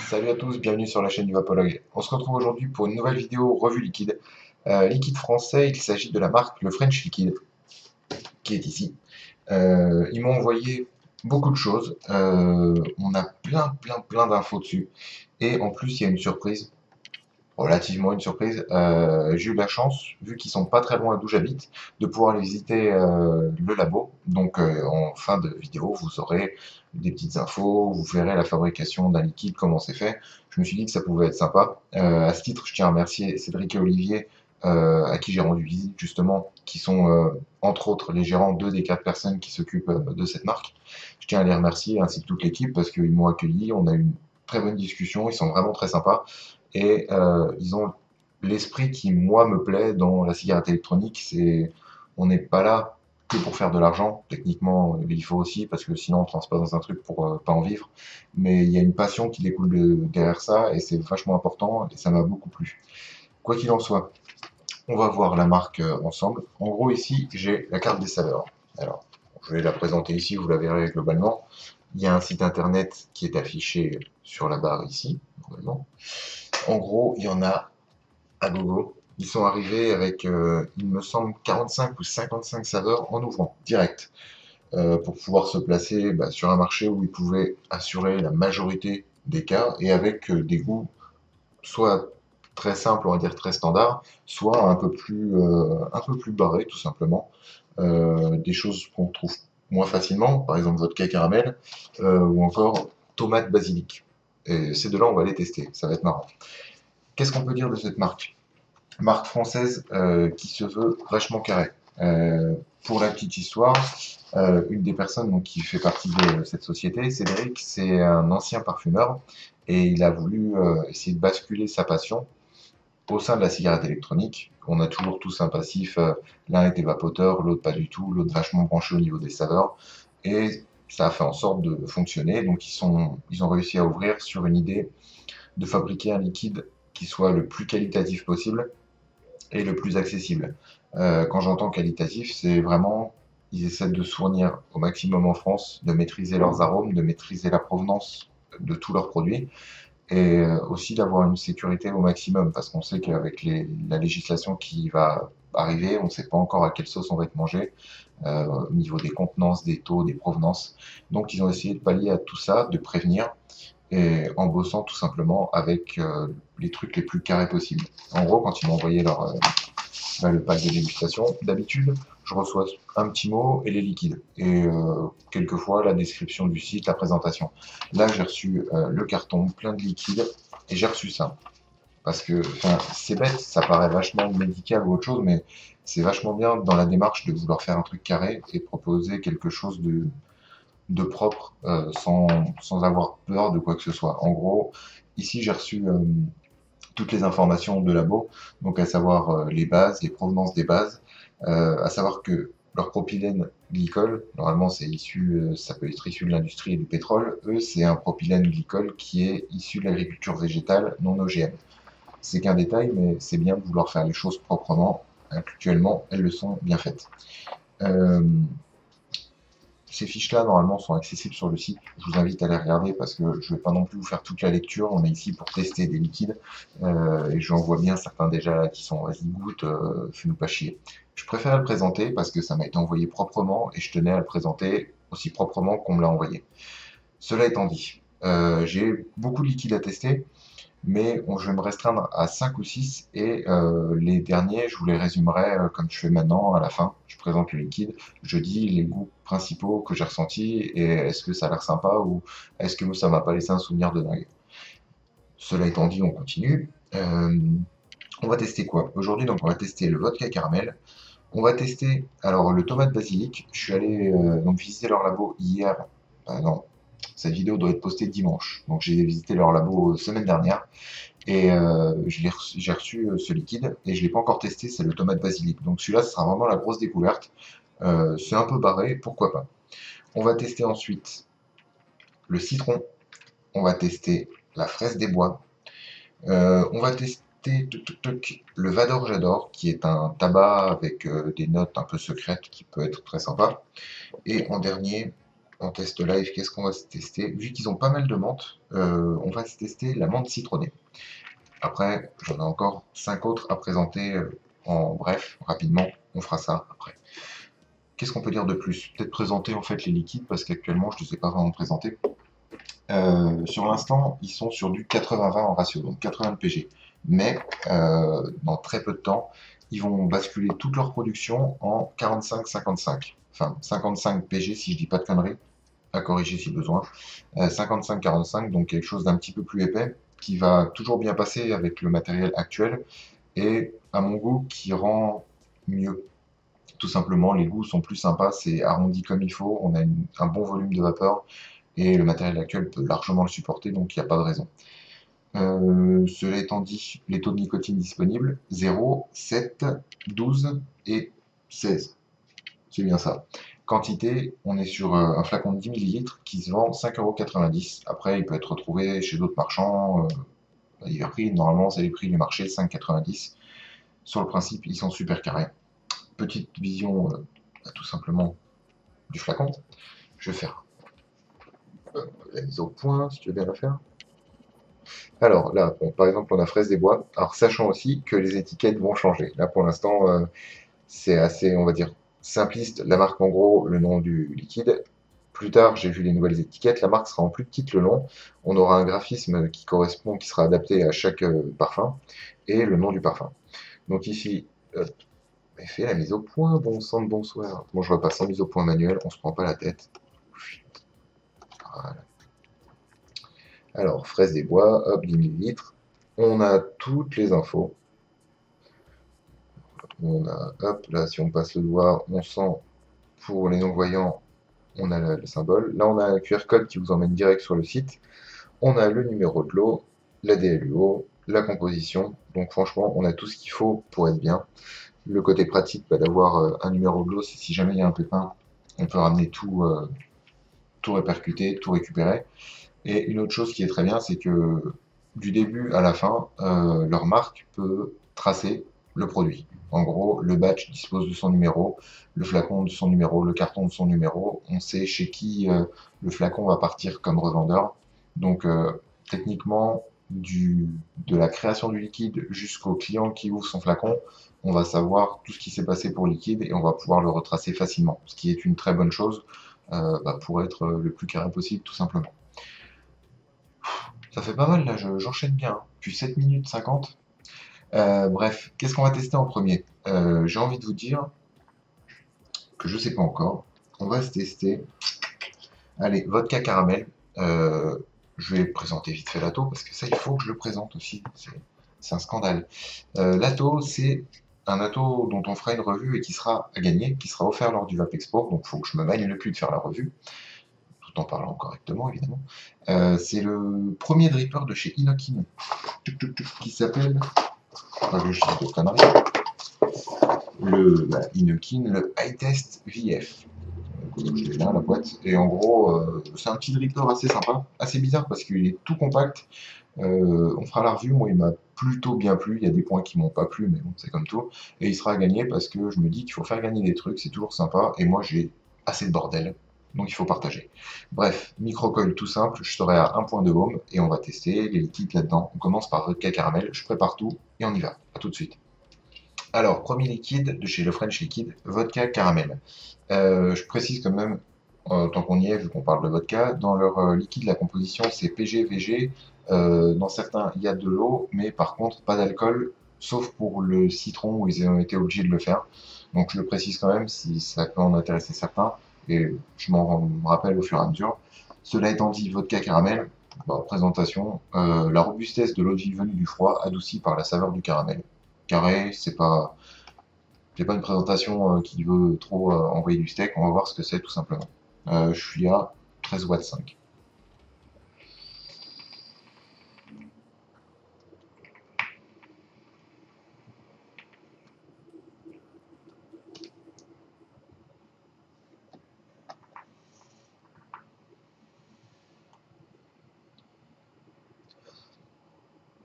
Salut à tous, bienvenue sur la chaîne du Vapologue. On se retrouve aujourd'hui pour une nouvelle vidéo revue liquide. Liquide français, il s'agit de la marque Le French Liquide, qui est ici. Ils m'ont envoyé beaucoup de choses. On a plein d'infos dessus. Et en plus, il y a une surprise, relativement une surprise. J'ai eu la chance, vu qu'ils sont pas très loin d'où j'habite, de pouvoir aller visiter le labo. Donc en fin de vidéo, vous aurez des petites infos, vous verrez la fabrication d'un liquide, comment c'est fait. Je me suis dit que ça pouvait être sympa. À ce titre, je tiens à remercier Cédric et Olivier, à qui j'ai rendu visite justement, qui sont entre autres les gérants, deux des quatre personnes qui s'occupent de cette marque. Je tiens à les remercier ainsi que toute l'équipe parce qu'ils m'ont accueilli, on a eu une très bonne discussion, ils sont vraiment très sympas et ils ont l'esprit qui, moi, me plaît dans la cigarette électronique. C'est, on n'est pas là que pour faire de l'argent. Techniquement, il faut aussi, parce que sinon, on ne se lance pas dans un truc pour pas en vivre. Mais il y a une passion qui découle derrière ça, et c'est vachement important, et ça m'a beaucoup plu. Quoi qu'il en soit, on va voir la marque ensemble. En gros, ici, j'ai la carte des saveurs. Alors, je vais la présenter ici, vous la verrez globalement. Il y a un site internet qui est affiché sur la barre ici, normalement. En gros, il y en a à gogo. Ils sont arrivés avec, il me semble, 45 ou 55 saveurs en ouvrant, direct, pour pouvoir se placer sur un marché où ils pouvaient assurer la majorité des cas et avec des goûts soit très simples, on va dire très standards, soit un peu plus barrés, tout simplement. Des choses qu'on trouve moins facilement, par exemple vodka caramel, ou encore tomate basilic. Et ces deux-là, on va les tester, ça va être marrant. Qu'est-ce qu'on peut dire de cette marque? Marque française qui se veut vachement carrée. Pour la petite histoire, une des personnes donc, qui fait partie de cette société, Cédric, c'est un ancien parfumeur et il a voulu essayer de basculer sa passion au sein de la cigarette électronique. On a toujours tous un passif, l'un était vapoteur, l'autre pas du tout, l'autre vachement branché au niveau des saveurs et ça a fait en sorte de fonctionner. Donc ils ont réussi à ouvrir sur une idée de fabriquer un liquide qui soit le plus qualitatif possible et le plus accessible. Quand j'entends qualitatif, c'est vraiment, ils essaient de se fournir au maximum en France, de maîtriser leurs arômes, de maîtriser la provenance de tous leurs produits, et aussi d'avoir une sécurité au maximum, parce qu'on sait qu'avec la législation qui va arriver, on ne sait pas encore à quelle sauce on va être mangé, au niveau des contenances, des taux, des provenances. Donc ils ont essayé de pallier à tout ça, de prévenir, et en bossant tout simplement avec les trucs les plus carrés possibles. En gros, quand ils m'ont envoyé le pack de dégustation, d'habitude, je reçois un petit mot et les liquides. Et quelquefois, la description du site, la présentation. Là, j'ai reçu le carton plein de liquides et j'ai reçu ça. Parce que, enfin, c'est bête, ça paraît vachement médical ou autre chose, mais c'est vachement bien dans la démarche de vouloir faire un truc carré et proposer quelque chose de propre sans avoir peur de quoi que ce soit. En gros, ici, j'ai reçu toutes les informations de labo, donc à savoir les bases, les provenances des bases, à savoir que leur propylène glycol, normalement c'est issu, ça peut être issu de l'industrie et du pétrole, eux c'est un propylène glycol qui est issu de l'agriculture végétale non OGM. C'est qu'un détail, mais c'est bien de vouloir faire les choses proprement. Actuellement, elles le sont bien faites. Euh, Ces fiches-là, normalement, sont accessibles sur le site. Je vous invite à les regarder parce que je ne vais pas non plus vous faire toute la lecture. On est ici pour tester des liquides. Et j'en vois bien certains déjà là qui sont vas-y, goûte, fais-nous pas chier. Je préfère le présenter parce que ça m'a été envoyé proprement et je tenais à le présenter aussi proprement qu'on me l'a envoyé. Cela étant dit, j'ai beaucoup de liquides à tester mais je vais me restreindre à 5 ou 6 et les derniers, je vous les résumerai comme je fais maintenant à la fin. Je présente le liquide, je dis les goûts principaux que j'ai ressentis et est-ce que ça a l'air sympa ou est-ce que ça m'a pas laissé un souvenir de dingue. Cela étant dit, on continue. On va tester quoi? Aujourd'hui, donc, on va tester le vodka caramel. On va tester alors le tomate basilic. Je suis allé donc visiter leur labo hier. Non, cette vidéo doit être postée dimanche. Donc j'ai visité leur labo semaine dernière et j'ai reçu ce liquide et je ne l'ai pas encore testé, c'est le tomate basilic. Donc celui-là, ce sera vraiment la grosse découverte. C'est un peu barré, pourquoi pas. On va tester ensuite le citron, on va tester la fraise des bois, on va tester le Vador J'adore, qui est un tabac avec des notes un peu secrètes qui peut être très sympa. Et en dernier, En test live, qu'est-ce qu'on va se tester? Vu qu'ils ont pas mal de menthes, on va se tester la menthe citronnée. Après, j'en ai encore 5 autres à présenter en bref, rapidement, on fera ça après. Qu'est-ce qu'on peut dire de plus? Peut-être présenter en fait les liquides, parce qu'actuellement je ne les ai pas vraiment présentés. Sur l'instant, ils sont sur du 80-20 en ratio, donc 80 PG. Mais dans très peu de temps, ils vont basculer toute leur production en 45-55. Enfin, 55 PG si je dis pas de conneries, à corriger si besoin. 55-45, donc quelque chose d'un petit peu plus épais, qui va toujours bien passer avec le matériel actuel, et à mon goût, qui rend mieux. Tout simplement, les goûts sont plus sympas, c'est arrondi comme il faut, on a un bon volume de vapeur, et le matériel actuel peut largement le supporter, donc il n'y a pas de raison. Cela étant dit, les taux de nicotine disponibles, 0, 7, 12 et 16. C'est bien ça. Quantité, on est sur un flacon de 10 millilitres qui se vend 5,90 €. Après, il peut être retrouvé chez d'autres marchands à divers prix. Normalement, c'est les prix du marché, 5,90 €. Sur le principe, ils sont super carrés. Petite vision tout simplement du flacon. Je vais faire la mise au point, si tu veux bien la faire. Alors là, bon, par exemple, on a fraise des bois. Alors sachant aussi que les étiquettes vont changer. Là, pour l'instant, c'est assez, on va dire, simpliste. La marque, en gros, le nom du liquide. Plus tard, j'ai vu les nouvelles étiquettes. La marque sera en plus petite le long. On aura un graphisme qui correspond, qui sera adapté à chaque parfum et le nom du parfum. Donc ici, fait la mise au point. Bon sang de bonsoir. Bon, je repasse en mise au point manuelle. On se prend pas la tête. Voilà. Alors, fraise des bois, hop, 10 millilitres. On a toutes les infos. On a, hop, là, si on passe le doigt, on sent, pour les non-voyants, on a le symbole. Là, on a un QR code qui vous emmène direct sur le site. On a le numéro de l'eau, la DLUO, la composition. Donc, franchement, on a tout ce qu'il faut pour être bien. Le côté pratique d'avoir un numéro de l'eau, c'est si jamais il y a un pépin, on peut ramener tout, tout répercuter, tout récupérer. Et une autre chose qui est très bien, c'est que du début à la fin, leur marque peut tracer le produit. En gros, le batch dispose de son numéro, le flacon de son numéro, le carton de son numéro. On sait chez qui le flacon va partir comme revendeur. Donc, techniquement, de la création du liquide jusqu'au client qui ouvre son flacon, on va savoir tout ce qui s'est passé pour le liquide et on va pouvoir le retracer facilement, ce qui est une très bonne chose pour être le plus carré possible, tout simplement. Ça fait pas mal là, j'enchaîne bien, hein. Puis 7 minutes 50. Bref, qu'est-ce qu'on va tester en premier? J'ai envie de vous dire que je sais pas encore. On va se tester. Allez, vodka caramel. Je vais présenter vite fait l'Ato parce que ça, il faut que je le présente aussi. C'est un scandale. L'Ato, c'est un Ato dont on fera une revue et qui sera à gagner, qui sera offert lors du VAP Expo. Donc, il faut que je me magne le cul de faire la revue, tout en parlant correctement, évidemment. C'est le premier dripper de chez Inokin qui s'appelle, je dis de conneries, le Inokin, le iTest VF. Je l'ai là, la boîte. Et en gros, c'est un petit dripper assez sympa, assez bizarre parce qu'il est tout compact. On fera la revue, moi il m'a plutôt bien plu, il y a des points qui m'ont pas plu, mais bon, c'est comme tout. Et il sera à gagner parce que je me dis qu'il faut faire gagner des trucs, c'est toujours sympa, et moi j'ai assez de bordel, donc il faut partager. Bref, microcoil tout simple, je serai à 1 point de baume, et on va tester les liquides là-dedans. On commence par vodka caramel, je prépare tout, et on y va, à tout de suite. Alors, premier liquide de chez le French Liquid, vodka caramel. Je précise quand même, tant qu'on y est, vu qu'on parle de vodka, dans leur liquide, la composition c'est PG, VG. Dans certains, il y a de l'eau, mais par contre, pas d'alcool, sauf pour le citron où ils ont été obligés de le faire. Donc je le précise quand même si ça peut en intéresser certains, et je m'en rappelle au fur et à mesure. Cela étant dit, vodka caramel, présentation, la robustesse de l'eau de vie venue du froid, adoucie par la saveur du caramel. Carré, c'est pas une présentation qui veut trop envoyer du steak, on va voir ce que c'est tout simplement. Je suis à 13 watts 5.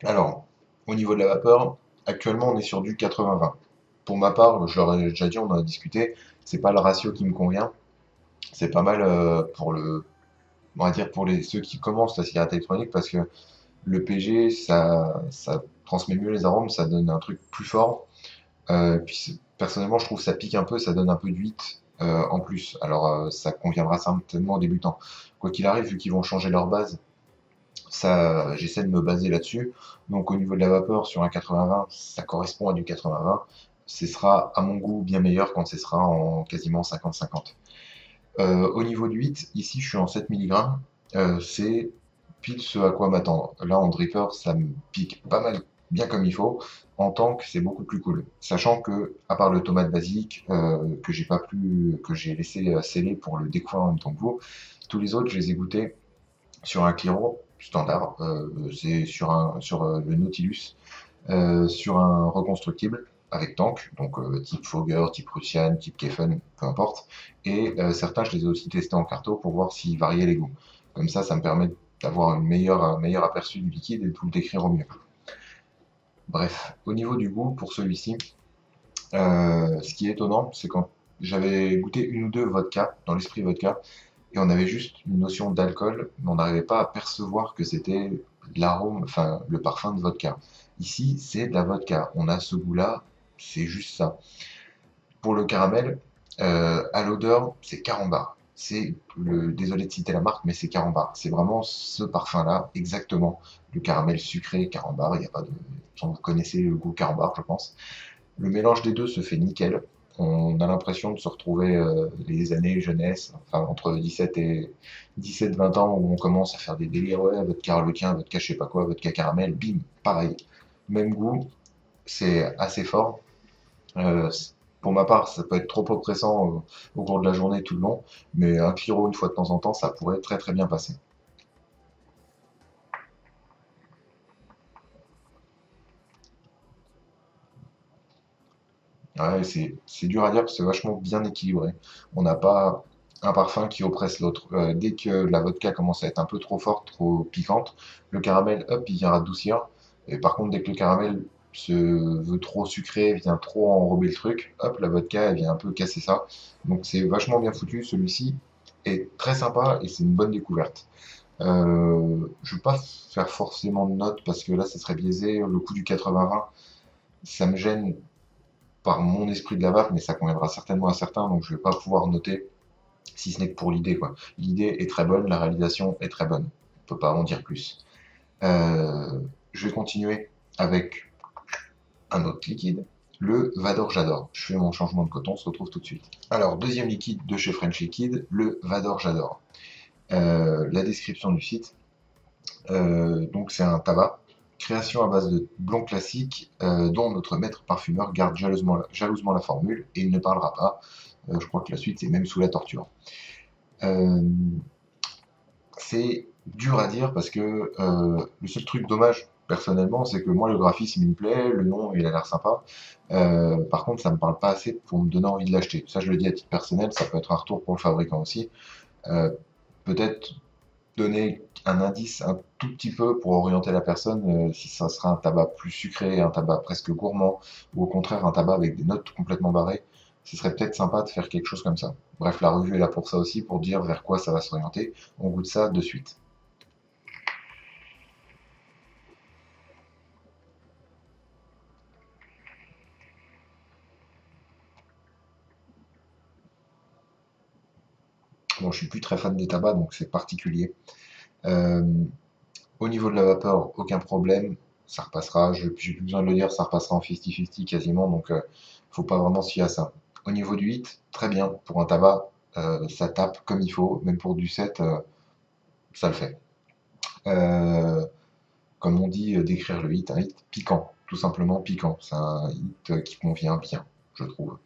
Alors, au niveau de la vapeur, actuellement on est sur du 80-20. Pour ma part, je leur ai déjà dit, on en a discuté, c'est pas le ratio qui me convient. C'est pas mal pour on va dire pour ceux qui commencent la cigarette électronique parce que le PG, ça transmet mieux les arômes, ça donne un truc plus fort. Puis personnellement, je trouve que ça pique un peu, ça donne un peu d'huile en plus. Alors ça conviendra certainement aux débutants. Quoi qu'il arrive, vu qu'ils vont changer leur base, ça, j'essaie de me baser là-dessus. Donc au niveau de la vapeur, sur un 80-20, ça correspond à du 80-20. Ce sera à mon goût bien meilleur quand ce sera en quasiment 50-50. Au niveau du 8, ici je suis en 7 mg. C'est pile ce à quoi m'attendre. Là en dripper, ça me pique pas mal bien comme il faut. En tank, c'est beaucoup plus cool. Sachant que, à part le tomate basique, que j'ai laissé sceller pour le découvrir en même temps que vous, tous les autres, je les ai goûtés sur un Cliro standard. C'est sur le Nautilus, sur un reconstructible avec tank, donc type Fogger, type Russian, type Keffen, peu importe. Et certains, je les ai aussi testés en carto pour voir s'ils variaient les goûts. Comme ça me permet d'avoir un meilleur aperçu du liquide et de tout le décrire au mieux. Bref, au niveau du goût, pour celui-ci, ce qui est étonnant, c'est quand j'avais goûté une ou deux vodka, dans l'esprit vodka, et on avait juste une notion d'alcool, mais on n'arrivait pas à percevoir que c'était l'arôme, enfin le parfum de vodka. Ici, c'est de la vodka. On a ce goût-là, c'est juste ça. Pour le caramel, à l'odeur, c'est Carambar. Désolé de citer la marque, mais c'est Carambar. C'est vraiment ce parfum-là, exactement. Le caramel sucré Carambar. Il n'y a pas de, vous connaissez le goût Carambar, je pense. Le mélange des deux se fait nickel. On a l'impression de se retrouver les années jeunesse, enfin entre 17 20 ans où on commence à faire des délires, ouais, vodka harlequin, vodka je sais pas quoi, vodka caramel, bim, pareil. Même goût, c'est assez fort. Euh, pour ma part, ça peut être trop oppressant au cours de la journée tout le long, mais un Cliro une fois de temps en temps, ça pourrait très très bien passer. Ouais, c'est dur à dire parce que c'est vachement bien équilibré. On n'a pas un parfum qui oppresse l'autre. Dès que la vodka commence à être un peu trop forte, trop piquante, le caramel, hop, il vient radoucir. Et par contre, dès que le caramel se veut trop sucré, vient trop enrober le truc, hop, la vodka, elle vient un peu casser ça. Donc c'est vachement bien foutu. Celui-ci est très sympa et c'est une bonne découverte. Je ne vais pas faire forcément de notes parce que là, ça serait biaisé. Le coup du 80-20, ça me gêne par mon esprit de la vape, mais ça conviendra certainement à certains, donc je vais pas pouvoir noter, si ce n'est que pour l'idée, quoi. L'idée est très bonne, la réalisation est très bonne. On peut pas en dire plus. Euh, je vais continuer avec un autre liquide, le Vador J'adore. Je fais mon changement de coton, on se retrouve tout de suite. Alors, deuxième liquide de chez French Liquid, le Vador J'adore. La description du site, donc c'est un tabac, création à base de blond classique, dont notre maître parfumeur garde jalousement la formule et il ne parlera pas. Je crois que la suite c'est même sous la torture. Euh, c'est dur à dire parce que le seul truc dommage personnellement c'est que moi le graphisme il me plaît, le nom il a l'air sympa. Par contre ça me parle pas assez pour me donner envie de l'acheter. Ça je le dis à titre personnel, ça peut être un retour pour le fabricant aussi. Euh, Peut-être donner un indice un tout petit peu pour orienter la personne si ça sera un tabac plus sucré, un tabac presque gourmand, ou au contraire un tabac avec des notes complètement barrées, ce serait peut-être sympa de faire quelque chose comme ça. Bref, la revue est là pour ça aussi, pour dire vers quoi ça va s'orienter. On goûte ça de suite. Bon, je suis plus très fan des tabacs, donc c'est particulier. Euh, Au niveau de la vapeur, aucun problème, ça repassera. J'ai plus besoin de le dire, ça repassera en 50-50 quasiment, donc faut pas vraiment se fier à ça. Au niveau du 8, très bien. Pour un tabac, ça tape comme il faut. Même pour du 7, ça le fait. Euh, Comme on dit, décrire le hit, un hit piquant, tout simplement piquant. C'est un hit qui convient bien, je trouve.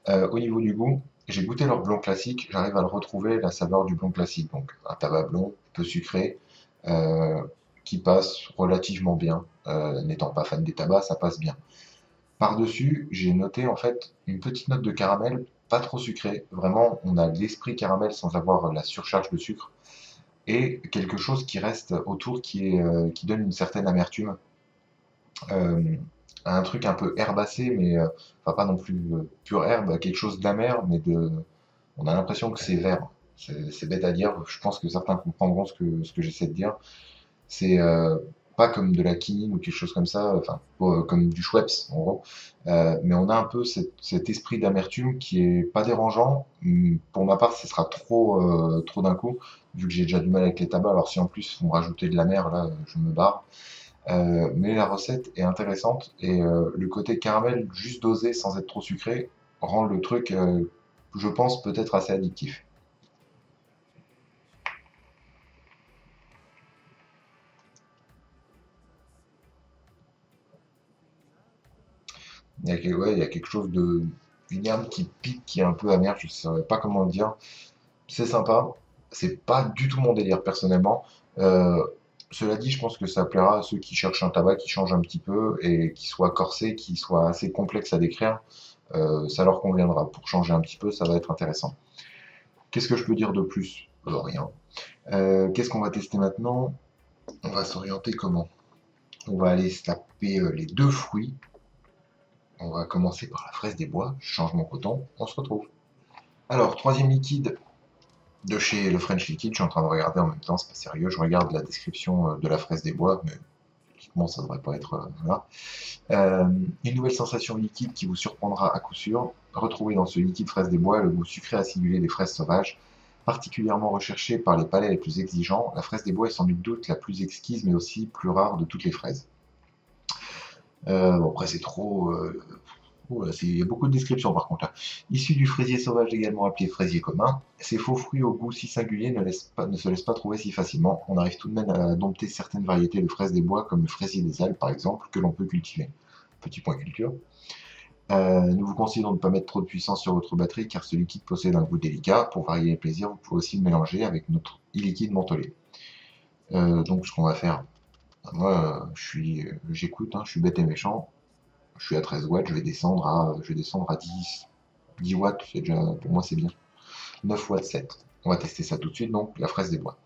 Au niveau du goût, j'ai goûté leur blond classique, j'arrive à le retrouver, la saveur du blond classique. Donc un tabac blond, peu sucré, euh, qui passe relativement bien. N'étant pas fan des tabacs, ça passe bien. Par-dessus, j'ai noté en fait une petite note de caramel, pas trop sucré. Vraiment, on a l'esprit caramel sans avoir la surcharge de sucre. Et quelque chose qui reste autour qui donne une certaine amertume. Euh, un truc un peu herbacé, mais enfin pas non plus pure herbe, quelque chose d'amer, mais on a l'impression que c'est vert. C'est bête à dire, je pense que certains comprendront ce que j'essaie de dire. C'est pas comme de la quinine ou quelque chose comme ça, enfin, comme du Schweppes en gros. Mais on a un peu cet esprit d'amertume qui est pas dérangeant. Pour ma part, ce sera trop d'un coup, vu que j'ai déjà du mal avec les tabacs. Alors si en plus on rajoutait de la mer, là, je me barre. Mais la recette est intéressante et le côté caramel juste dosé sans être trop sucré rend le truc, je pense, peut-être assez addictif. Ouais, il y a quelque chose de une herbe qui pique, qui est un peu amère, je ne saurais pas comment le dire. C'est sympa, c'est pas du tout mon délire personnellement. Euh, Cela dit, je pense que ça plaira à ceux qui cherchent un tabac qui change un petit peu et qui soit corsé, qui soit assez complexe à décrire. Ça leur conviendra. Pour changer un petit peu, ça va être intéressant. Qu'est-ce que je peux dire de plus? Rien. Qu'est-ce qu'on va tester maintenant? On va s'orienter comment? On va aller se taper les deux fruits. On va commencer par la fraise des bois. Je change mon coton. On se retrouve. Alors, troisième liquide de chez le French Liquid. Je suis en train de regarder en même temps. C'est pas sérieux. Je regarde la description de la fraise des bois, mais bon, ça devrait pas être voilà. Une nouvelle sensation liquide qui vous surprendra à coup sûr. Retrouvez dans ce liquide fraise des bois le goût sucré acidulé des fraises sauvages. Particulièrement recherchée par les palais les plus exigeants, la fraise des bois est sans nul doute la plus exquise mais aussi plus rare de toutes les fraises. Bon, après c'est trop... il y a beaucoup de descriptions par contre là. Issu du fraisier sauvage également appelé fraisier commun, ces faux fruits au goût si singulier ne se laissent pas trouver si facilement. On arrive tout de même à dompter certaines variétés de fraises des bois comme le fraisier des Alpes par exemple que l'on peut cultiver. Petit point culture. Nous vous conseillons de ne pas mettre trop de puissance sur votre batterie car ce liquide possède un goût délicat. Pour varier les plaisirs, vous pouvez aussi le mélanger avec notre e-liquide mentholé. Donc ce qu'on va faire, moi j'écoute, hein, je suis bête et méchant, je suis à 13 watts, je vais descendre à 10 watts, c'est déjà, pour moi c'est bien. 9 watts 7. On va tester ça tout de suite, donc la fraise des bois.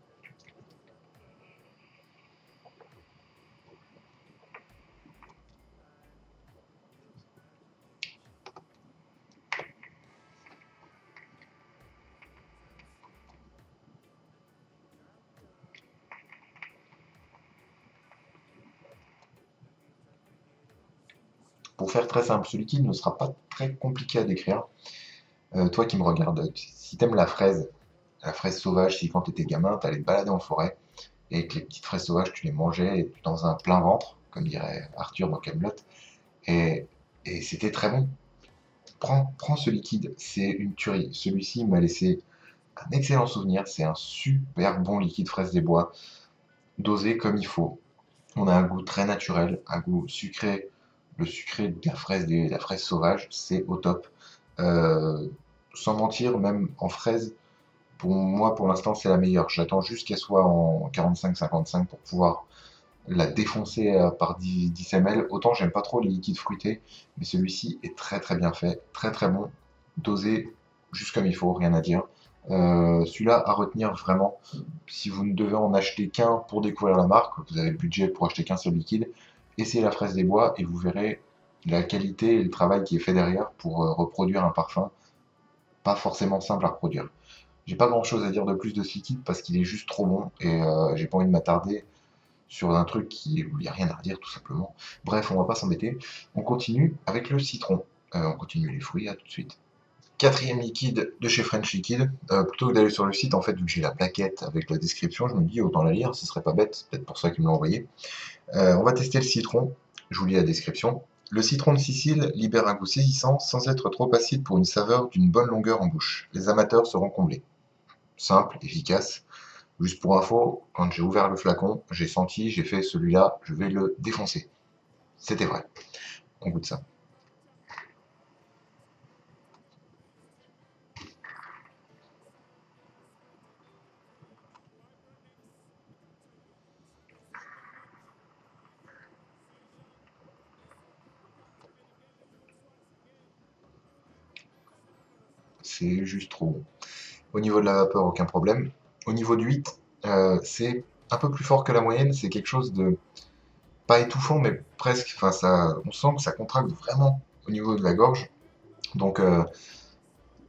Pour faire très simple, ce liquide ne sera pas très compliqué à décrire. Toi qui me regardes, si t'aimes la fraise sauvage, si quand t'étais gamin, t'allais te balader en forêt, et que les petites fraises sauvages, tu les mangeais dans un plein ventre, comme dirait Arthur dans Camelot, et, et c'était très bon. Prends ce liquide, c'est une tuerie. Celui-ci m'a laissé un excellent souvenir, c'est un super bon liquide fraise des bois, dosé comme il faut. On a un goût très naturel, un goût sucré. Le sucré de la fraise sauvage, c'est au top. Euh, Sans mentir, même en fraise, pour moi, pour l'instant, c'est la meilleure. J'attends juste qu'elle soit en 45-55 pour pouvoir la défoncer par 10 ml. Autant j'aime pas trop les liquides fruités, mais celui-ci est très très bien fait, très très bon, dosé juste comme il faut, rien à dire. Celui-là à retenir vraiment, si vous ne devez en acheter qu'un pour découvrir la marque, vous avez le budget pour acheter qu'un seul liquide, essayez la fraise des bois et vous verrez la qualité et le travail qui est fait derrière pour reproduire un parfum pas forcément simple à reproduire. J'ai pas grand chose à dire de plus de ce liquide parce qu'il est juste trop bon et j'ai pas envie de m'attarder sur un truc où il n'y a rien à redire tout simplement. Bref, on va pas s'embêter. On continue avec le citron. On continue les fruits, à tout de suite. Quatrième liquide de chez French Liquid. Plutôt que d'aller sur le site, en fait, vu que j'ai la plaquette avec la description, je me dis autant la lire, ce serait pas bête, c'est peut-être pour ça qu'ils me l'ont envoyé. On va tester le citron. Je vous lis la description. Le citron de Sicile libère un goût saisissant sans être trop acide pour une saveur d'une bonne longueur en bouche. Les amateurs seront comblés. Simple, efficace. Juste pour info, quand j'ai ouvert le flacon, j'ai senti, j'ai fait celui-là, je vais le défoncer. C'était vrai. On goûte ça. C'est juste trop bon. Au niveau de la vapeur, aucun problème. Au niveau du 8, c'est un peu plus fort que la moyenne. C'est quelque chose de pas étouffant, mais presque. Enfin, ça, on sent que ça contracte vraiment au niveau de la gorge. Donc,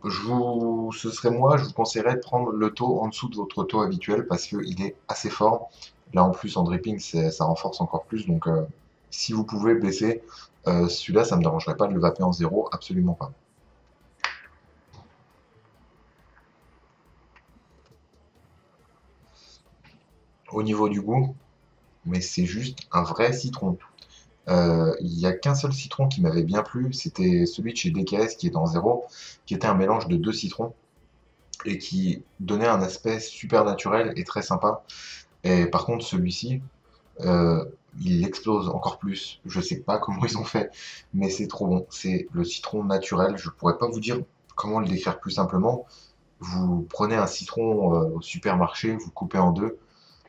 Ce serait moi, je vous conseillerais de prendre le taux en dessous de votre taux habituel parce qu'il est assez fort. Là en plus en dripping, ça renforce encore plus. Donc si vous pouvez baisser, celui-là, ça me dérangerait pas de le vaper en zéro, absolument pas. Au niveau du goût, mais c'est juste un vrai citron. Il n'y a qu'un seul citron qui m'avait bien plu, c'était celui de chez DKS qui est en zéro, qui était un mélange de deux citrons et qui donnait un aspect super naturel et très sympa. Et par contre, celui-ci, euh, il explose encore plus. Je sais pas comment ils ont fait, mais c'est trop bon. C'est le citron naturel. Je pourrais pas vous dire comment le décrire plus simplement. Vous prenez un citron au supermarché, vous coupez en deux,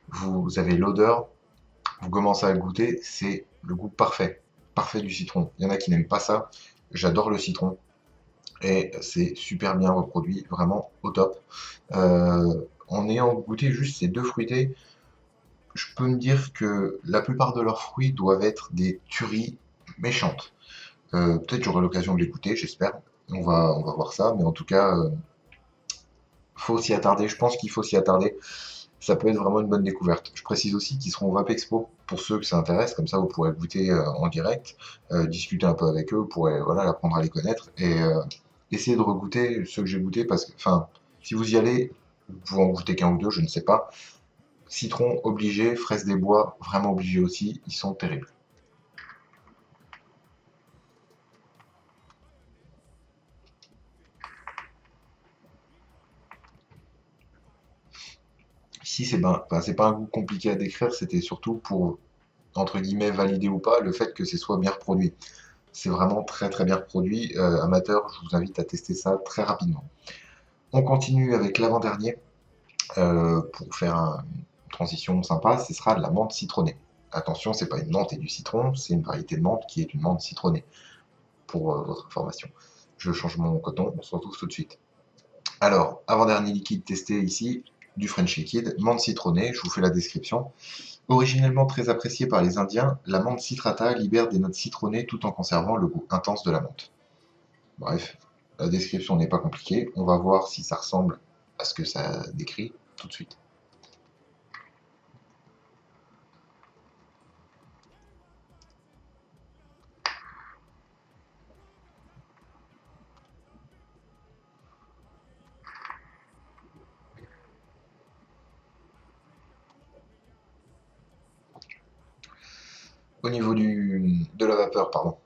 vous avez l'odeur, vous commencez à le goûter, c'est le goût parfait, parfait du citron. Il y en a qui n'aiment pas ça. J'adore le citron et c'est super bien reproduit, vraiment au top. En ayant goûté juste ces deux fruités, je peux me dire que la plupart de leurs fruits doivent être des tueries méchantes. Peut-être j'aurai l'occasion de les goûter, j'espère. On va voir ça, mais en tout cas, faut s'y attarder. Je pense qu'il faut s'y attarder. Ça peut être vraiment une bonne découverte. Je précise aussi qu'ils seront au Vape Expo pour ceux que ça intéresse, comme ça vous pourrez goûter en direct, discuter un peu avec eux, vous pourrez voilà, apprendre à les connaître et essayer de regoûter ceux que j'ai goûtés parce que, enfin, si vous y allez, vous pouvez en goûter qu'un ou deux, je ne sais pas. Citron obligé, fraises des bois, vraiment obligé aussi, ils sont terribles. Ici, c'est pas un goût compliqué à décrire, c'était surtout pour, entre guillemets, valider ou pas le fait que ce soit bien reproduit. C'est vraiment très très bien reproduit. Amateur, je vous invite à tester ça très rapidement. On continue avec l'avant-dernier pour faire une transition sympa. Ce sera de la menthe citronnée. Attention, c'est pas une menthe et du citron, c'est une variété de menthe qui est une menthe citronnée. Pour votre information. Je change mon coton, on se retrouve tout de suite. Alors, avant-dernier liquide testé ici, du French Liquid, menthe citronnée, je vous fais la description. Originellement très appréciée par les Indiens, la menthe citrata libère des notes citronnées tout en conservant le goût intense de la menthe. Bref, la description n'est pas compliquée, on va voir si ça ressemble à ce que ça décrit tout de suite. Au niveau de la vapeur, pardon,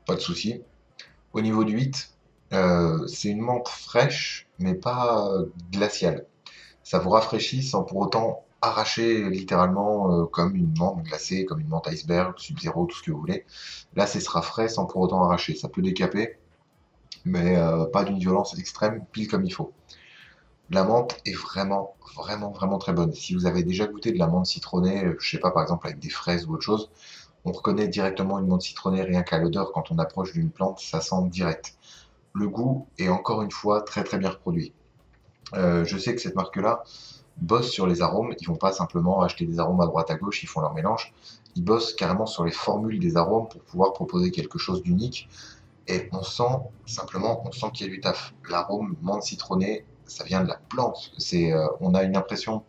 pas de souci. Au niveau du 8, c'est une menthe fraîche, mais pas glaciale. Ça vous rafraîchit sans pour autant arracher littéralement comme une menthe glacée, comme une menthe iceberg, sub-zéro, tout ce que vous voulez. Là, ce sera frais sans pour autant arracher. Ça peut décaper, mais pas d'une violence extrême, pile comme il faut. La menthe est vraiment, vraiment, vraiment très bonne. Si vous avez déjà goûté de la menthe citronnée, je sais pas, par exemple avec des fraises ou autre chose, on reconnaît directement une menthe citronnée rien qu'à l'odeur quand on approche d'une plante, ça sent direct. Le goût est encore une fois très très bien reproduit. Je sais que cette marque-là bossent sur les arômes, ils vont pas simplement acheter des arômes à droite à gauche, ils font leur mélange, ils bossent carrément sur les formules des arômes pour pouvoir proposer quelque chose d'unique, et on sent simplement, on sent qu'il y a du taf. L'arôme menthe citronnée, ça vient de la plante, on a une impression,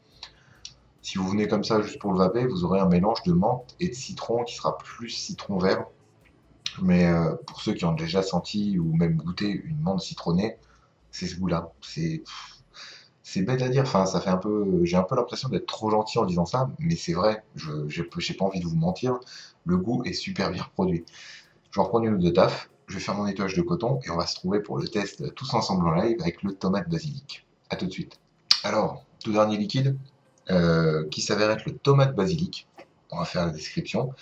si vous venez comme ça juste pour le vaper, vous aurez un mélange de menthe et de citron qui sera plus citron vert, mais pour ceux qui ont déjà senti ou même goûté une menthe citronnée, c'est ce goût-là, c'est bête à dire, enfin, ça fait un peu, j'ai un peu l'impression d'être trop gentil en disant ça, mais c'est vrai, j'ai pas envie de vous mentir, le goût est super bien reproduit. Je vais en reprendre une ou deux taf, je vais faire mon nettoyage de coton et on va se trouver pour le test tous ensemble en live avec le tomate basilic. A tout de suite. Alors, tout dernier liquide, qui s'avère être le tomate basilic. On va faire la description.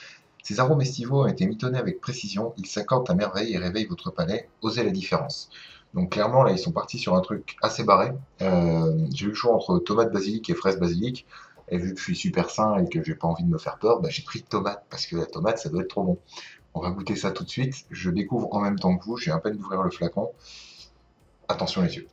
Ces arômes estivaux ont été mitonnés avec précision, ils s'accordent à merveille et réveillent votre palais. Osez la différence. Donc clairement, là, ils sont partis sur un truc assez barré. J'ai eu le choix entre tomate basilic et fraise basilic. Et vu que je suis super sain et que j'ai pas envie de me faire peur, bah, j'ai pris tomate, parce que la tomate, ça doit être trop bon. On va goûter ça tout de suite. Je découvre en même temps que vous, j'ai à peine d'ouvrir le flacon. Attention les yeux.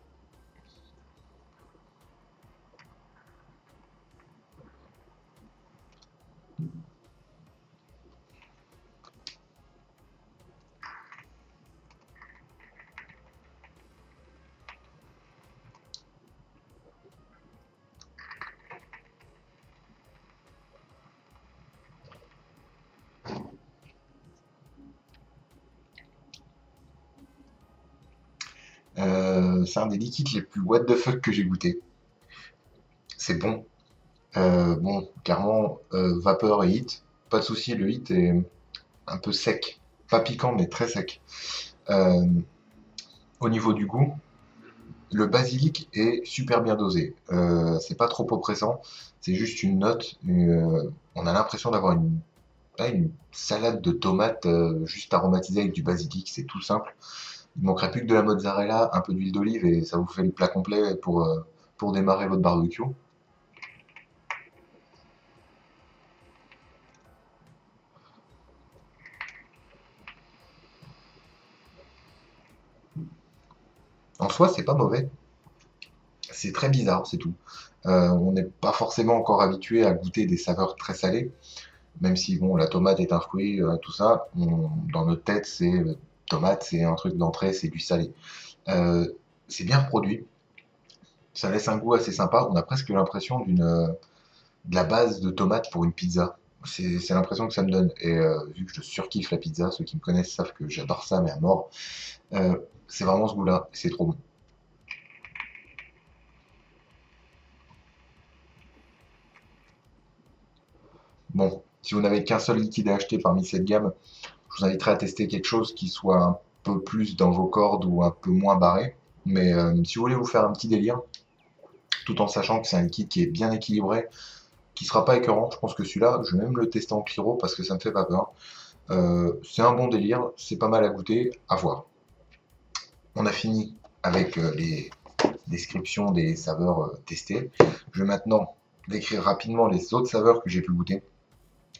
C'est un des liquides les plus what the fuck que j'ai goûté. C'est bon. Bon, clairement, vapeur et hit. Pas de souci, le hit est un peu sec. Pas piquant, mais très sec. Euh, Au niveau du goût, le basilic est super bien dosé. C'est pas trop oppressant. C'est juste une note. On a l'impression d'avoir une salade de tomates juste aromatisée avec du basilic. C'est tout simple. Il manquerait plus que de la mozzarella, un peu d'huile d'olive et ça vous fait le plat complet pour démarrer votre barbecue. En soi, c'est pas mauvais. C'est très bizarre, c'est tout. On n'est pas forcément encore habitué à goûter des saveurs très salées, même si bon, la tomate est un fruit, tout ça. Dans notre tête, c'est tomate, c'est un truc d'entrée, c'est du salé. Euh, c'est bien produit, ça laisse un goût assez sympa. On a presque l'impression de la base de tomate pour une pizza. C'est l'impression que ça me donne. Et vu que je surkiffe la pizza, ceux qui me connaissent savent que j'adore ça, mais à mort. Euh, c'est vraiment ce goût-là, c'est trop bon. Bon, si vous n'avez qu'un seul liquide à acheter parmi cette gamme, je vous inviterai à tester quelque chose qui soit un peu plus dans vos cordes ou un peu moins barré. Mais si vous voulez vous faire un petit délire, tout en sachant que c'est un liquide qui est bien équilibré, qui sera pas écœurant, je pense que celui-là, je vais même le tester en Cliro parce que ça me fait pas peur. C'est un bon délire, c'est pas mal à goûter, à voir. On a fini avec les descriptions des saveurs testées. Je vais maintenant décrire rapidement les autres saveurs que j'ai pu goûter,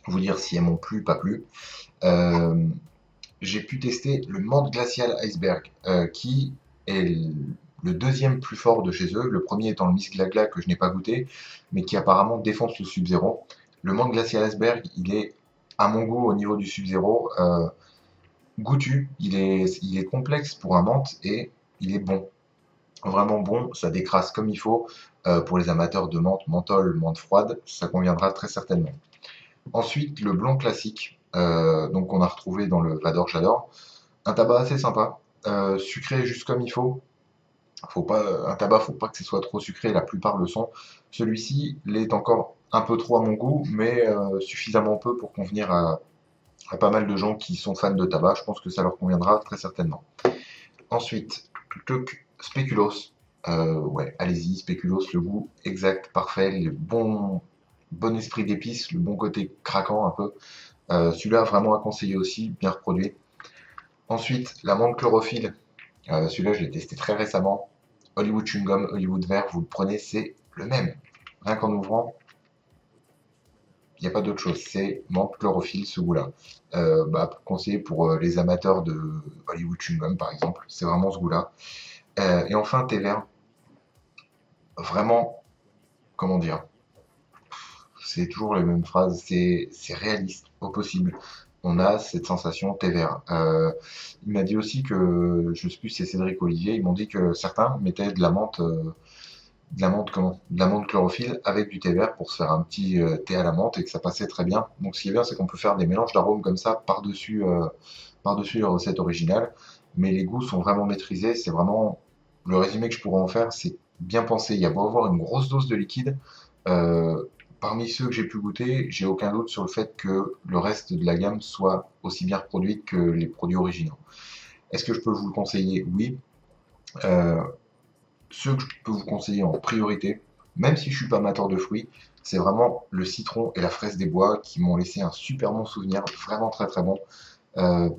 vous dire si elles m'ont plu, pas plu. Euh, j'ai pu tester le menthe glacial iceberg, qui est le deuxième plus fort de chez eux. Le premier étant le Miss Glagla que je n'ai pas goûté, mais qui apparemment défonce le Sub-Zero. Le menthe glacial iceberg, il est à mon goût au niveau du Sub-Zero goûtu. Il est complexe pour un menthe et il est bon. Vraiment bon, ça décrasse comme il faut. Pour les amateurs de menthe, menthol, menthe froide, ça conviendra très certainement. Ensuite, le blanc classique, donc qu'on a retrouvé dans le Vador J'adore. Un tabac assez sympa, sucré juste comme il faut. Un tabac, faut pas que ce soit trop sucré, la plupart le sont. Celui-ci l'est encore un peu trop à mon goût, mais suffisamment peu pour convenir à pas mal de gens qui sont fans de tabac. Je pense que ça leur conviendra très certainement. Ensuite, spéculoos. Ouais, allez-y, spéculoos, le goût exact, parfait, le bon esprit d'épices, le bon côté craquant un peu. Celui-là, vraiment à conseiller aussi, bien reproduit. Ensuite, la menthe chlorophylle. Celui-là, je l'ai testé très récemment. Hollywood Chewing Gum, Hollywood Vert, vous le prenez, c'est le même. Rien qu'en ouvrant, il n'y a pas d'autre chose. C'est menthe chlorophylle, ce goût-là. Conseillé pour les amateurs de Hollywood Chewing Gum, par exemple. C'est vraiment ce goût-là. Et enfin, thé vert. Vraiment, comment dire, c'est toujours les mêmes phrases, c'est réaliste au possible. On a cette sensation thé vert. Il m'a dit aussi que, je sais plus si c'est Cédric Olivier, ils m'ont dit que certains mettaient de la menthe chlorophylle avec du thé vert pour se faire un petit thé à la menthe et que ça passait très bien. Donc ce qui est bien, c'est qu'on peut faire des mélanges d'arômes comme ça par-dessus la recette originale, mais les goûts sont vraiment maîtrisés. C'est vraiment le résumé que je pourrais en faire, c'est bien pensé. Il y a beau avoir une grosse dose de liquide. euh, Parmi ceux que j'ai pu goûter, j'ai aucun doute sur le fait que le reste de la gamme soit aussi bien reproduite que les produits originaux. Est-ce que je peux vous le conseiller? Oui. Euh, Ceux que je peux vous conseiller en priorité, même si je suis pas amateur de fruits, c'est vraiment le citron et la fraise des bois qui m'ont laissé un super bon souvenir, vraiment très très bon.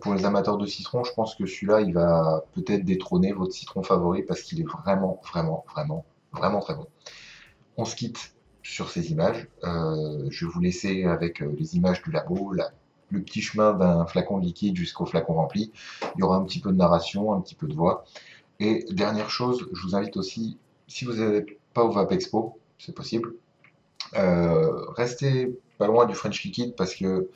Pour les amateurs de citron, je pense que celui-là, il va peut-être détrôner votre citron favori parce qu'il est vraiment, vraiment, vraiment, vraiment très bon. On se quitte sur ces images. Je vais vous laisser avec les images du labo, le petit chemin d'un flacon liquide jusqu'au flacon rempli. Il y aura un petit peu de narration, un petit peu de voix. Et dernière chose, je vous invite aussi, si vous n'êtes pas au Vape Expo, c'est possible, restez pas loin du French Liquid parce que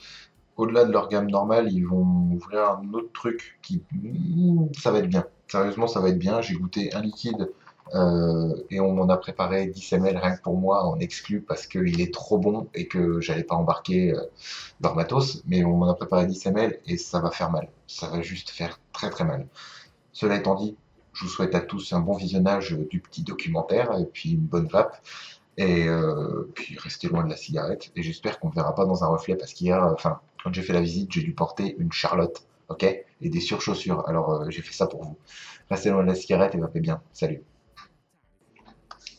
au-delà de leur gamme normale, ils vont ouvrir un autre truc qui, ça va être bien. Sérieusement, ça va être bien. J'ai goûté un liquide et on m'en a préparé 10 ml rien que pour moi en exclu parce qu'il est trop bon et que j'allais pas embarquer leur matos. Mais on m'en a préparé 10 ml et ça va faire mal. Ça va juste faire très très mal. Cela étant dit, Je vous souhaite à tous un bon visionnage du petit documentaire et puis une bonne vape. Et puis restez loin de la cigarette. Et j'espère qu'on ne verra pas dans un reflet parce qu'hier, enfin, quand j'ai fait la visite, j'ai dû porter une Charlotte, ok? Et des surchaussures. Alors j'ai fait ça pour vous. Restez loin de la cigarette et vapez bien. Salut.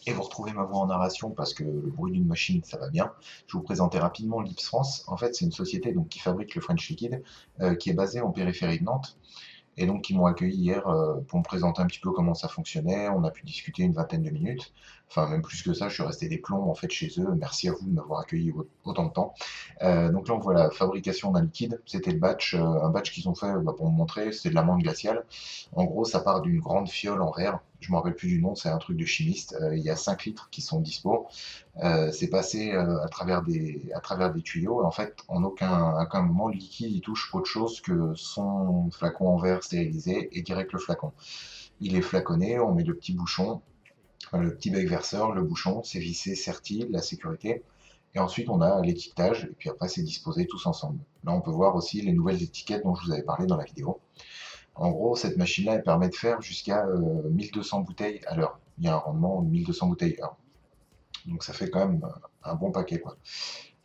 Et vous retrouvez ma voix en narration parce que le bruit d'une machine, ça va bien. Je vais vous présenter rapidement Lips France. En fait, c'est une société donc, qui fabrique le French Liquid, qui est basée en périphérie de Nantes. Et donc, ils m'ont accueilli hier pour me présenter un petit peu comment ça fonctionnait. On a pu discuter une vingtaine de minutes. Enfin, même plus que ça, je suis resté des plombs en fait chez eux. Merci à vous de m'avoir accueilli autant de temps. Donc là, on voit la fabrication d'un liquide. C'était le batch, un batch qu'ils ont fait pour me montrer. C'est de l'amande glaciale. En gros, ça part d'une grande fiole en verre. Je ne me rappelle plus du nom, c'est un truc de chimiste. Il y a 5 litres qui sont dispo. C'est passé à travers des tuyaux. Et en fait, à aucun moment, le liquide il touche autre chose que son flacon en verre stérilisé et direct le flacon. Il est flaconné, on met le petit bouchon, le petit bec verseur, le bouchon, c'est vissé, serti, la sécurité. Et ensuite, on a l'étiquetage, et puis après, c'est disposé tous ensemble. Là, on peut voir aussi les nouvelles étiquettes dont je vous avais parlé dans la vidéo. En gros, cette machine-là, elle permet de faire jusqu'à 1200 bouteilles à l'heure. Il y a un rendement de 1200 bouteilles à l'heure. Donc ça fait quand même un bon paquet, quoi.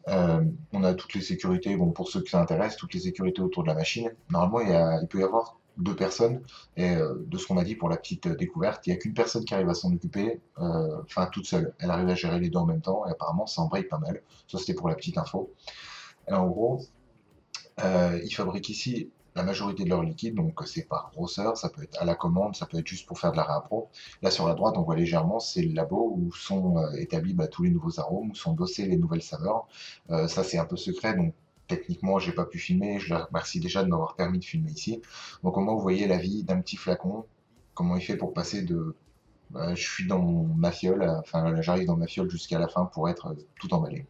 On a toutes les sécurités, bon, pour ceux que ça intéresse, toutes les sécurités autour de la machine. Normalement, il peut y avoir 2 personnes, et de ce qu'on m'a dit pour la petite découverte, il n'y a qu'une personne qui arrive à s'en occuper, enfin toute seule. Elle arrive à gérer les deux en même temps, et apparemment ça embraye pas mal. Ça c'était pour la petite info. Et en gros, ils fabriquent ici la majorité de leur liquide, donc c'est par grosseur, ça peut être à la commande, ça peut être juste pour faire de la réappro. Là sur la droite, on voit légèrement, c'est le labo où sont établis tous les nouveaux arômes, où sont dossées les nouvelles saveurs. Ça c'est un peu secret, donc techniquement j'ai pas pu filmer, je leur remercie déjà de m'avoir permis de filmer ici. Donc au moins vous voyez la vie d'un petit flacon, comment il fait pour passer de je suis dans ma fiole, enfin là, j'arrive dans ma fiole jusqu'à la fin pour être tout emballé.